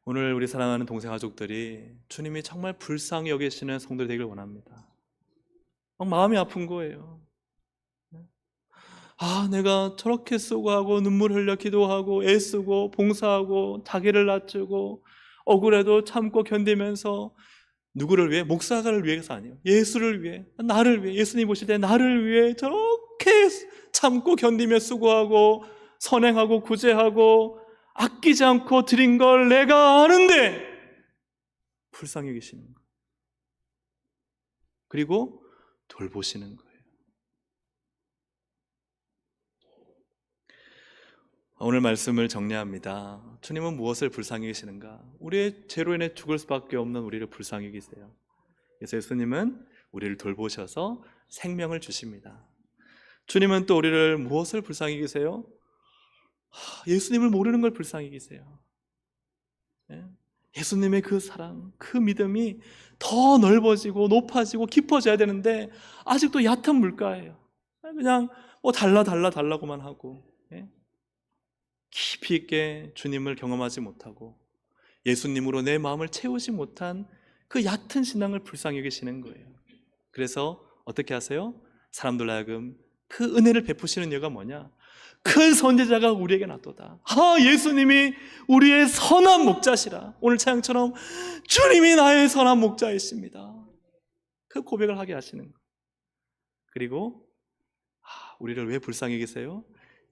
오늘 우리 사랑하는 동생 가족들이 주님이 정말 불쌍히 여기시는 성도들이 되길 원합니다. 막 마음이 아픈 거예요. 내가 저렇게 수고하고 눈물 흘려 기도하고 애쓰고 봉사하고 자기를 낮추고 억울해도 참고 견디면서 누구를 위해? 목사를 위해서 아니에요. 예수를 위해, 나를 위해, 예수님 보실 때 나를 위해 저렇게 참고 견디며 수고하고 선행하고 구제하고 아끼지 않고 드린 걸 내가 아는데 불쌍히 여기시는 거예요. 그리고 돌보시는 거예요. 오늘 말씀을 정리합니다. 주님은 무엇을 불쌍히 여기시는가? 우리의 죄로 인해 죽을 수밖에 없는 우리를 불쌍히 여기세요. 그래서 예수님은 우리를 돌보셔서 생명을 주십니다. 주님은 또 우리를 무엇을 불쌍히 여기세요? 예수님을 모르는 걸 불쌍히 여기세요. 예수님의 그 사랑, 그 믿음이 더 넓어지고 높아지고 깊어져야 되는데 아직도 얕은 물가예요. 그냥 달라고만 하고 깊이 있게 주님을 경험하지 못하고 예수님으로 내 마음을 채우지 못한 그 얕은 신앙을 불쌍히 여기시는 거예요. 그래서 어떻게 하세요? 사람들 하여금 그 은혜를 베푸시는 이유가 뭐냐? 큰 선지자가 우리에게 낫도다. 예수님이 우리의 선한 목자시라. 오늘 찬양처럼 주님이 나의 선한 목자이십니다. 그 고백을 하게 하시는 거예요. 그리고 우리를 왜 불쌍히 계세요?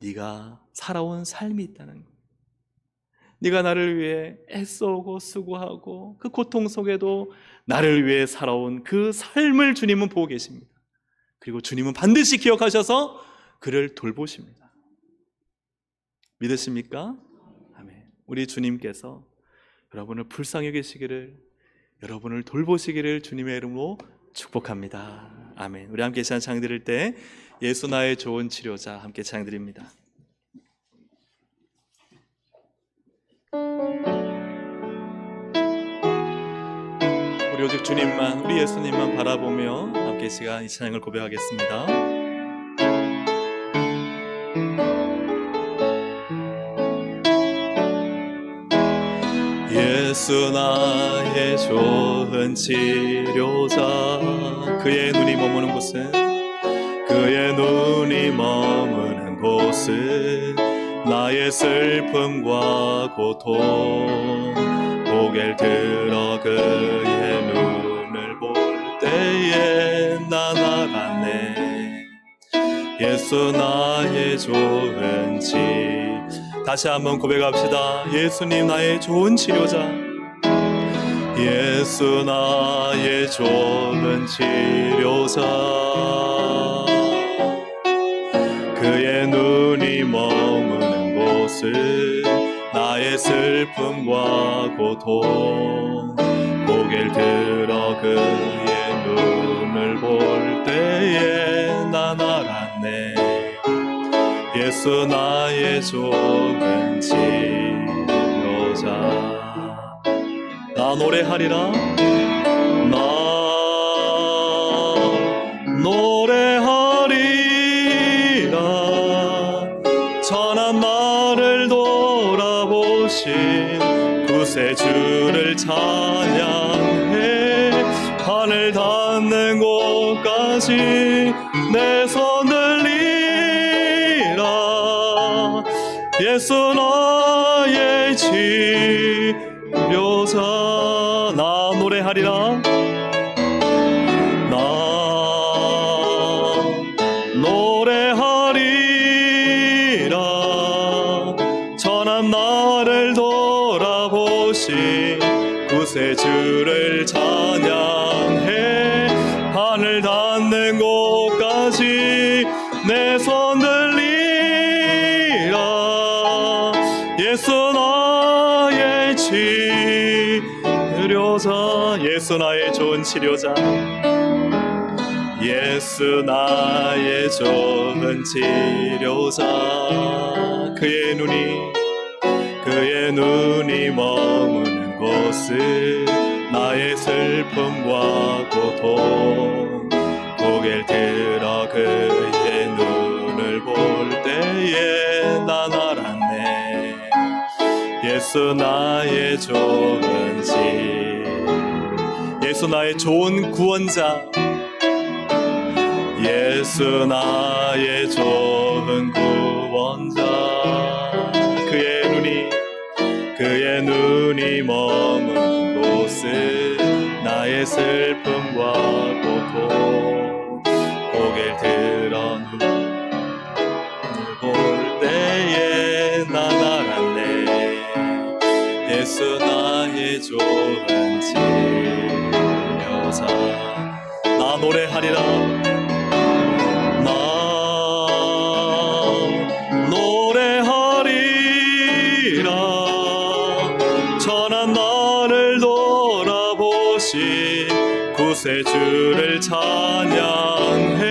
네가 살아온 삶이 있다는 것, 네가 나를 위해 애써오고 수고하고 그 고통 속에도 나를 위해 살아온 그 삶을 주님은 보고 계십니다. 그리고 주님은 반드시 기억하셔서 그를 돌보십니다. 믿으십니까? 아멘. 우리 주님께서 여러분을 불쌍히 여기시기를, 여러분을 돌보시기를 주님의 이름으로 축복합니다. 아멘. 우리 함께 찬양 드릴 때 예수 나의 좋은 치료자 함께 찬양 드립니다. 우리 오직 주님만, 우리 예수님만 바라보며 함께 이 시간 이 찬양을 고백하겠습니다. 예수 나의 좋은 치료자, 그의 눈이 머무는 곳은, 그의 눈이 머무는 곳은 나의 슬픔과 고통, 고개를 들어 그의 눈을 볼 때에 난 알았네. 예수 나의 좋은 치료자. 다시 한번 고백합시다. 예수님 나의 좋은 치료자, 예수 나의 좋은 치료자, 그의 눈이 머무는 곳은 나의 슬픔과 고통, 고개를 들어 그의 눈을 볼 때에 난 알았네. 예수 나의 좋은 치료자. 나 노래하리라, 나 노래하리라, 천한 나를 돌아보신 구세주를 찬양해 하늘 닿는 곳까지 내 손을 예수 나의 치료자. 나 노래하리라, 나 노래하리라, 천한 나를 돌아보신 구세주를 찬양해 하늘 닿는 곳까지 내 손을 예수 나의 치료자, 예수 나의 좋은 치료자, 예수 나의 좋은 치료자, 그의 눈이 머무는 곳은 나의 슬픔과 고통, 고개를 들어 그의 눈을 볼 때에 난 알았네. 예수 나의 좋은 예수 나의 좋은 구원자, 예수 나의 좋은 구원자, 그의 눈이 머문 곳은 나의 슬픔과 고통, 고개를 들어 눈을 볼 때에 난 알았네. 예수 나의 좋은 치료자. 나 노래하리라, 나 노래하리라, 천한 나를 돌아보신 구세주를 찬양해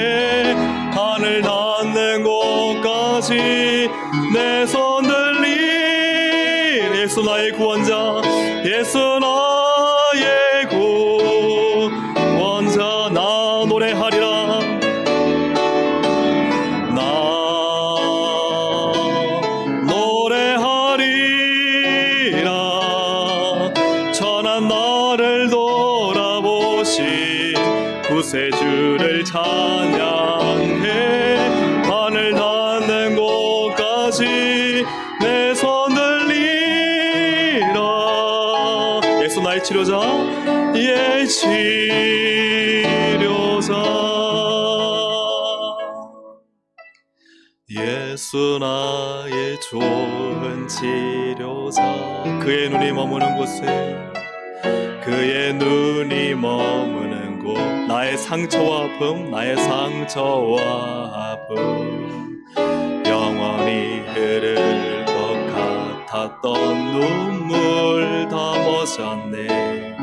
하늘 닿는 곳까지 내 손 들린 예수 나의 구원자, 예수 나의 구원자. 나 노래하리라, 나 노래하리라, 천한 나를 돌아보신 구세주를 찬양해 하늘 닿는 곳까지 내 손 들리라. 예수 나의 치료자, 예 치료자. 예수 나의 좋은 치료자. 그의 눈이 머무는 곳에, 그의 눈이 머무는 곳, 나의 상처와 아픔, 나의 상처와 아픔 영원히 흐를 것 같았던 눈물 다 멎었네.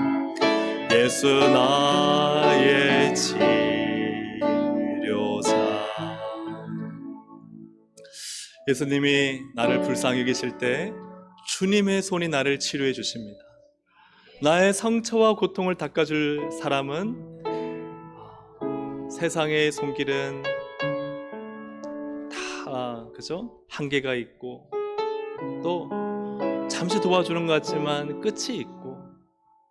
예수 나의 치료자. 예수님이 나를 불쌍히 여기실 때 주님의 손이 나를 치료해 주십니다. 나의 상처와 고통을 닦아줄 사람은 세상의 손길은 다 그죠? 한계가 있고 또 잠시 도와주는 것 같지만 끝이 있고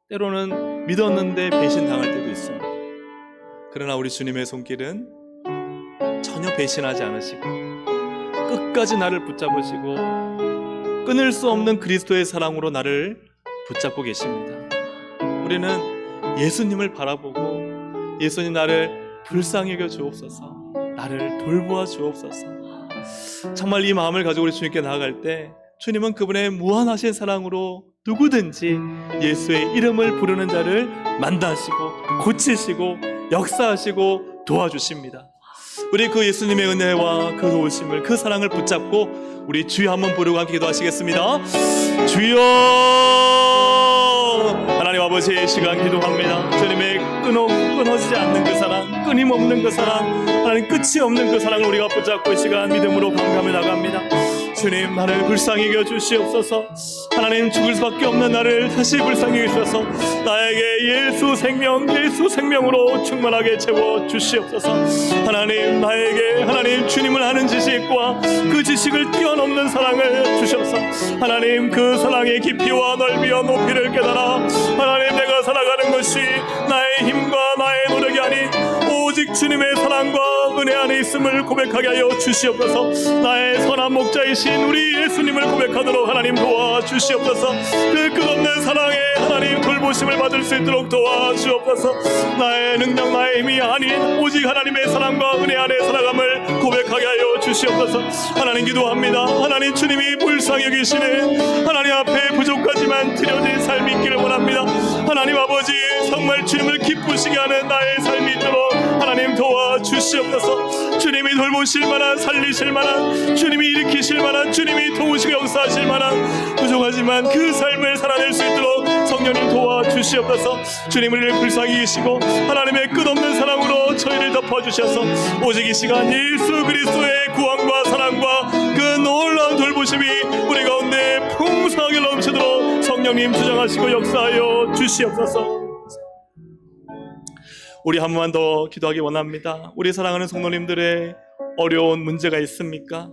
때로는 믿었는데 배신당할 때도 있습니다. 그러나 우리 주님의 손길은 전혀 배신하지 않으시고 끝까지 나를 붙잡으시고 끊을 수 없는 그리스도의 사랑으로 나를 붙잡고 계십니다. 우리는 예수님을 바라보고 예수님 나를 불쌍히 여겨 주옵소서, 나를 돌보아 주옵소서. 정말 이 마음을 가지고 우리 주님께 나아갈 때 주님은 그분의 무한하신 사랑으로 누구든지 예수의 이름을 부르는 자를 만나시고 고치시고 역사하시고 도와주십니다. 우리 그 예수님의 은혜와 그 도우심을, 그 사랑을 붙잡고 우리 주여 한번 부르고 함께 기도하시겠습니다. 주여! 하나님 아버지, 이 시간 기도합니다. 주님의 끊어지지 않는 그 사랑, 끊임없는 그 사랑, 하나님 끝이 없는 그 사랑을 우리가 붙잡고 이 시간 믿음으로 감감해 나갑니다. 주님, 나를 불쌍히 여겨 주시옵소서. 하나님, 죽을 수밖에 없는 나를 다시 불쌍히 여겨 주셔서 나에게 예수 생명으로 충만하게 채워 주시옵소서. 하나님, 나에게 하나님 주님을 아는 지식과 그 지식을 뛰어넘는 사랑을 주셔서 하나님, 그 사랑의 깊이와 넓이와 높이를 깨달아 하나님, 내가 살아가는 것이 나의 힘과 나의 노력이 아닌 오직 주님의 사랑과 은혜 안에 있음을 고백하게 하여 주시옵소서. 나의 선한 목자이신 우리 예수님을 고백하도록 하나님 도와주시옵소서. 그 끝없는 사랑에 하나님 돌보심을 받을 수 있도록 도와주옵소서. 나의 능력, 나의 힘이 아닌 오직 하나님의 사랑과 은혜 안에 살아감을 고백하게 하여 주시옵소서. 하나님 기도합니다. 하나님, 주님이 불쌍히 여기시는 하나님 앞에 부족하지만 드려진 삶이 있기를 원합니다. 하나님 아버지, 정말 주님을 기쁘시게 하는 나의 삶이 있도록 하나님 도와주시옵소서. 주님이 돌보실 만한, 살리실 만한, 주님이 일으키실 만한, 주님이 도우시고 역사하실 만한 부족하지만 그 삶을 살아낼 수 있도록 성령님 도와주시옵소서. 주님, 우리를 불쌍히 여기시고 하나님의 끝없는 사랑으로 저희를 덮어주셔서 오직 이 시간 예수 그리스도의 구원과 사랑과 그 놀라운 돌보심이 우리 가운데 풍성하게 넘치도록 성령님 주장하시고 역사하여 주시옵소서. 우리 한 번만 더 기도하기 원합니다. 우리 사랑하는 성도님들의 어려운 문제가 있습니까?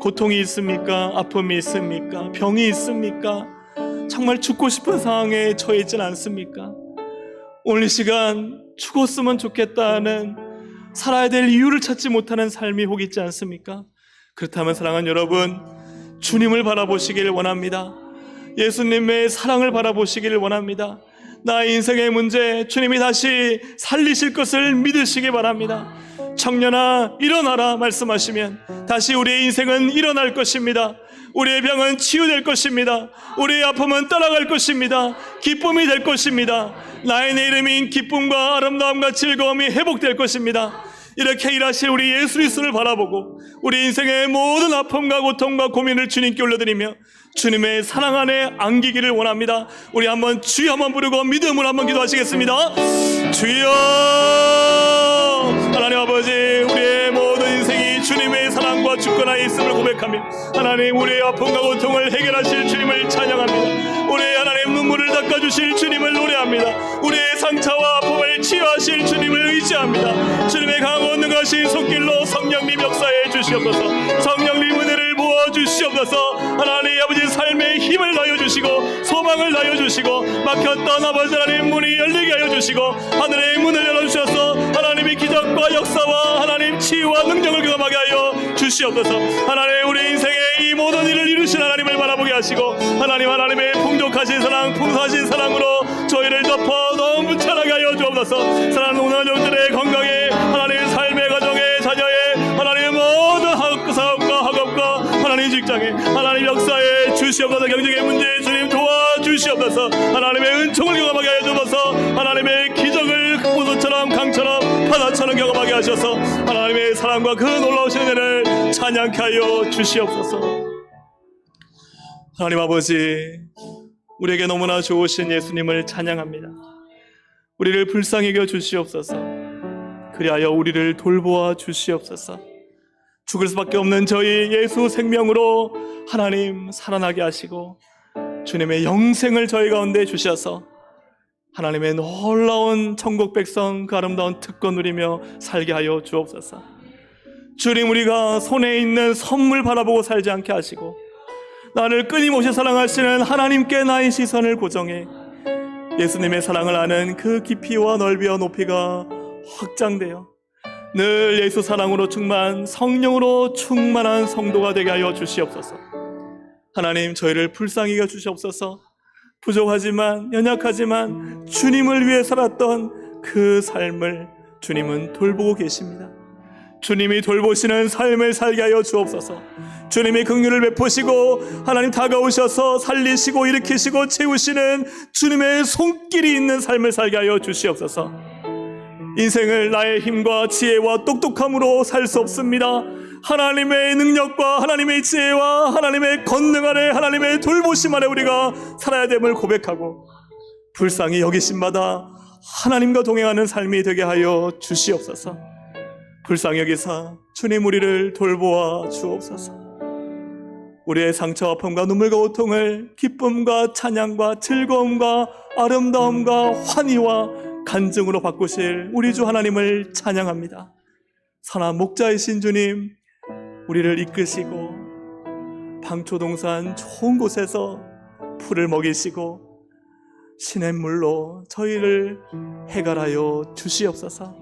고통이 있습니까? 아픔이 있습니까? 병이 있습니까? 정말 죽고 싶은 상황에 처해 있지는 않습니까? 오늘 이 시간 죽었으면 좋겠다는, 살아야 될 이유를 찾지 못하는 삶이 혹 있지 않습니까? 그렇다면 사랑하는 여러분, 주님을 바라보시길 원합니다. 예수님의 사랑을 바라보시길 원합니다. 나의 인생의 문제, 주님이 다시 살리실 것을 믿으시기 바랍니다. 청년아 일어나라 말씀하시면 다시 우리의 인생은 일어날 것입니다. 우리의 병은 치유될 것입니다. 우리의 아픔은 떠나갈 것입니다. 기쁨이 될 것입니다. 나의 내일인 기쁨과 아름다움과 즐거움이 회복될 것입니다. 이렇게 일하실 우리 예수 그리스도를 바라보고 우리 인생의 모든 아픔과 고통과 고민을 주님께 올려드리며 주님의 사랑 안에 안기기를 원합니다. 우리 한번 주여 한번 부르고 믿음으로 한번 기도하시겠습니다. 주여! 하나님 아버지, 우리의 모든 인생이 주님의 사랑과 주권 안에 있음을 고백하며 하나님, 우리의 아픔과 고통을 해결하실 주님을 찬양합니다. 우리의 하나님 눈물을 닦아주실 주님을 노래합니다. 우리의 상처와 아픔을 치유하실 주님을 의지합니다. 주님의 강원 능하신 손길로 성령님 역사해 주시옵소서. 성령님 은혜를 부어주시옵소서. 하나님 아버지, 삶의 힘을 다여주시고 소망을 다여주시고 막혔던 아버지 하나님 문이 열리게 하여 주시고 하늘의 문을 열어주셔서 하나님의 기적과 역사와 하나님 치유와 능력을 경험하게 하여 주시옵소서. 하나님, 우리 인생의 이 모든 일을 이루신 하나님을 바라보게 하시고 하나님의 풍족하신 사랑, 풍성하신 사랑으로 저희를 덮어 너무 찬하게 하여 주옵소서. 사랑하는 오늘 종들의 건강에, 하나님의 삶의 가정에, 자녀의 하나님의 모든 사업과 학업 주시옵소서. 경제의 문제 주님 도와주시옵소서. 하나님의 은총을 경험하게 하여 주옵소서. 하나님의 기적을 흑보소처럼 강처럼 바다처럼 경험하게 하셔서 하나님의 사랑과 그 놀라우신 은혜를 찬양케 하여 주시옵소서. 하나님 아버지, 우리에게 너무나 좋으신 예수님을 찬양합니다. 우리를 불쌍히 여겨 주시옵소서. 그리하여 우리를 돌보아 주시옵소서. 죽을 수밖에 없는 저희 예수 생명으로 하나님 살아나게 하시고 주님의 영생을 저희 가운데 주셔서 하나님의 놀라운 천국 백성 그 아름다운 특권 누리며 살게 하여 주옵소서. 주님, 우리가 손에 있는 선물 바라보고 살지 않게 하시고 나를 끊임없이 사랑하시는 하나님께 나의 시선을 고정해 예수님의 사랑을 아는 그 깊이와 넓이와 높이가 확장되어 늘 예수 사랑으로 충만, 성령으로 충만한 성도가 되게 하여 주시옵소서. 하나님, 저희를 불쌍히 여겨 주시옵소서. 부족하지만 연약하지만 주님을 위해 살았던 그 삶을 주님은 돌보고 계십니다. 주님이 돌보시는 삶을 살게 하여 주옵소서. 주님이 긍휼을 베푸시고 하나님 다가오셔서 살리시고 일으키시고 채우시는 주님의 손길이 있는 삶을 살게 하여 주시옵소서. 인생을 나의 힘과 지혜와 똑똑함으로 살 수 없습니다. 하나님의 능력과 하나님의 지혜와 하나님의 권능 아래 하나님의 돌보심 아래 우리가 살아야 됨을 고백하고 불쌍히 여기심마다 하나님과 동행하는 삶이 되게 하여 주시옵소서. 불쌍히 여기사 주님 우리를 돌보아 주옵소서. 우리의 상처 아픔과 눈물과 고통을 기쁨과 찬양과 즐거움과 아름다움과 환희와 간증으로 바꾸실 우리 주 하나님을 찬양합니다. 선한 목자이신 주님, 우리를 이끄시고 방초동산 좋은 곳에서 풀을 먹이시고 시냇물로 저희를 해갈하여 주시옵소서.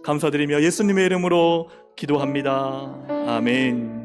감사드리며 예수님의 이름으로 기도합니다. 아멘.